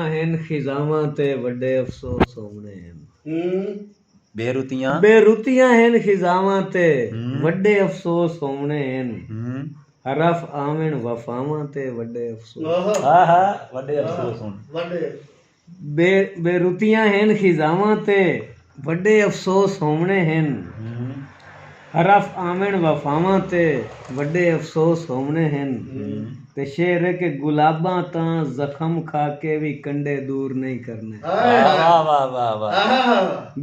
हैं खिजावां ते वड्डे अफसोस होने हैं। बेरुतियां हैं खिजावां ते वड्डे अफसोस होने हैं। हरफ आवन वफावां ते वड्डे अफसोस। वड्डे अफसोस होने। बेरुतियां हैं खिजावां ते वड्डे अफसोस होने हैं। हरफ आवन वफावां ते वड्डे अफसोस होने हैं। ते शेर है कि गुलाबां तां जख्म खा के भी कंडे दूर नहीं करने।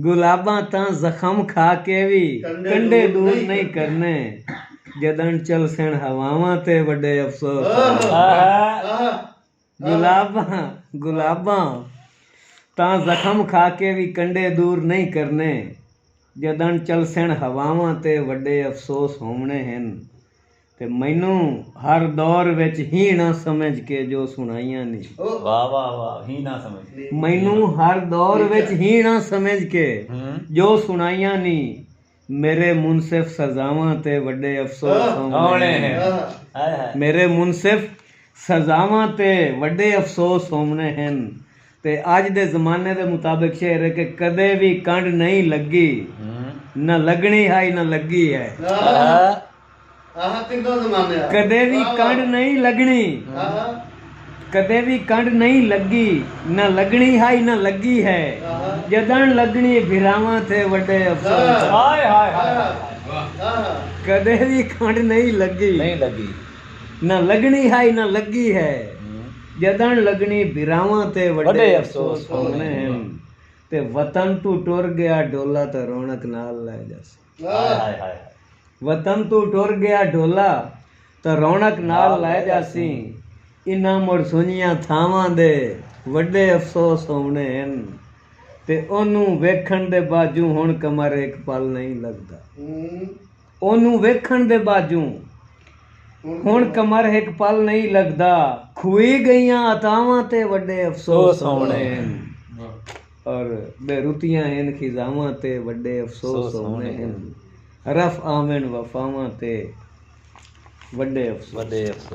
गुलाबां तां जख्म खा के भी कंडे दूर नहीं करने। जदन चल सेन हवावां ते वड्डे अफसोस। गुलाबां तां जख्म खा के भी कंडे दूर नहीं करने। जदन चल सेन हवावां ते वड्डे अफसोस होने हैं। ते मैनू हर दौर विच ही ना समझ के जो सुनाइयां नी। ही ना समझ। मैनू हर दौर विच ही ना समझ के जो सुनाइयां नी। मेरे मुनसिफ सजावां ते वड्डे अफसोस होने हैं। मेरे मुनसिफ सजावां ते वड्डे अफसोस होने हैं। ते अज दे जमाने दे मुताबिक शेर है कि कदे भी कंड नहीं लगी न लगनी है न लगी है। कदे भी कंड नहीं लगनी, कदे भी कंड नहीं लगी न लगनी है न लगी है। जदन लगनी भिरावां थे वड्डे अफसोस। कदे भी कंड नहीं लगी न लगनी है न लगी है। जदन लगनी भिरावां ते वड्डे अफसोस होने हैं। ते वतन तू टुर गया ढोला तो रौनक नाल लै जासी। वतन तू टुर गया ढोला तो रौनक नाल लै जासी। इन्हां मुड़ सुनियां थावां दे वड्डे अफसोस होने हैं। ते ओनू वेखण दे बाजू हुण कमर एक पल नहीं लगदा। ओनू वेखण दे बाजू हुण कमर एक पल नहीं लगदा। खुई गईयां अतावां ते वड्डे अफसोस होने हैं। और बेरुतियां हैं खिजावां ते वड्डे अफसोस होने हैं। रफ आवन वफावां ते वड्डे अफसोस।